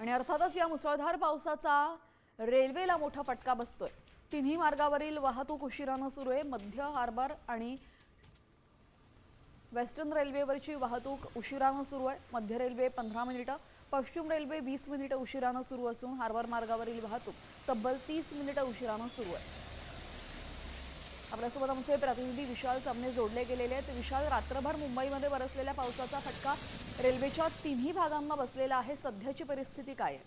आणि अर्थातच या मुसळधार पावसाचा रेल्वेला मोठा फटका बसतोय। तिन्ही मार्गावरील वाहतूक उशिराने सुरू आहे। मध्य हार्बर आणि वेस्टर्न रेल्वेवरची वाहतूक उशिराने सुरू आहे। मध्य रेल्वे 15 मिनिटे, पश्चिम रेल्वे 20 मिनिटे उशिराने सुरू असून हार्बर मार्गावरील वाहतूक तब्बल 30 मिनिटे उशिराने सुरू आहे। आपल्यासोबत आमचे प्रतिनिधी विशाल सामने जोडले गेलेले आहेत। विशाल, रात्रभर मुंबईमध्ये बरसलेल्या पावसाचा फटका रेल्वेच्या तिन्ही भागांना बसलेला आहे। सध्याची परिस्थिती काय आहे?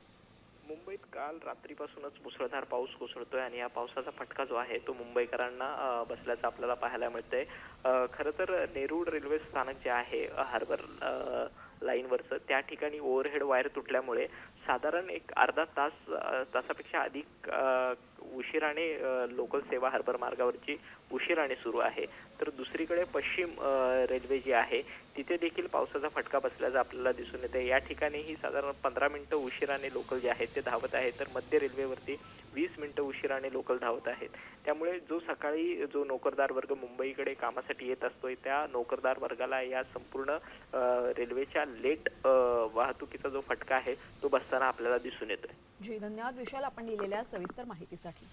मुंबईत काल रात्रीपासूनच मुसळधार पाऊस कोसळतोय आणि या पावसाचा फटका जो आहे तो मुंबईकरांना बसल्याचं आपल्याला पाहायला मिळतंय। खरं तर नेरूळ रेल्वे स्थानक जे आहे हार्बर लाईनवरचं, त्या ठिकाणी ओव्हरहेड वायर तुटल्यामुळे साधारण एक अर्धा तासापेक्षा अधिक उशिराने लोकल सेवा हार्बर मार्गावरची उशिराने सुरू आहे। तर दुसरीकडे पश्चिम रेल्वे जी आहे तिथे देखील पावसाचा फटका बसल्याचं आपल्याला दिसून येते। या ठिकाणीही साधारण 15 मिनिटं उशिराने लोकल जे आहेत ते धावत आहेत, तर मध्य रेल्वेवरती 20 मिनिटं उशिराने लोकल धावत आहेत। त्यामुळे जो सकाळी जो नोकरदार वर्ग मुंबईकडे कामासाठी येत असतो, त्या नोकरदार वर्गाला या संपूर्ण रेल्वेच्या लेट वाहतुकीचा जो फटका आहे तो बसताना आपल्याला दिसून येतोय। जी, धन्यवाद विशाल आपण दिलेल्या सविस्तर माहितीसाठी।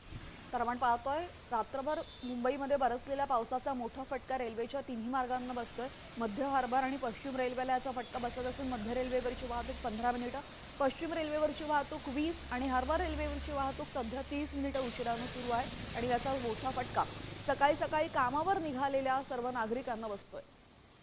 तर आपण पाहतोय रात्रभर मुंबईमध्ये बरसलेल्या पावसाचा मोठा फटका रेल्वेच्या तिन्ही मार्गांना बसतोय। मध्य हार्बर आणि पश्चिम रेल्वेला याचा फटका बसत असून मध्य रेल्वेवरची वाहतूक 15 मिनिटे, पश्चिम रेल्वेवरची वाहतूक 20 आणि हार्बर रेल्वेवरची वाहतूक सध्या 30 मिनिटे उशिराने सुरू आहे। आणि याचा मोठा फटका सकाळी कामावर निघालेल्या सर्व नागरिकांना बसतोय।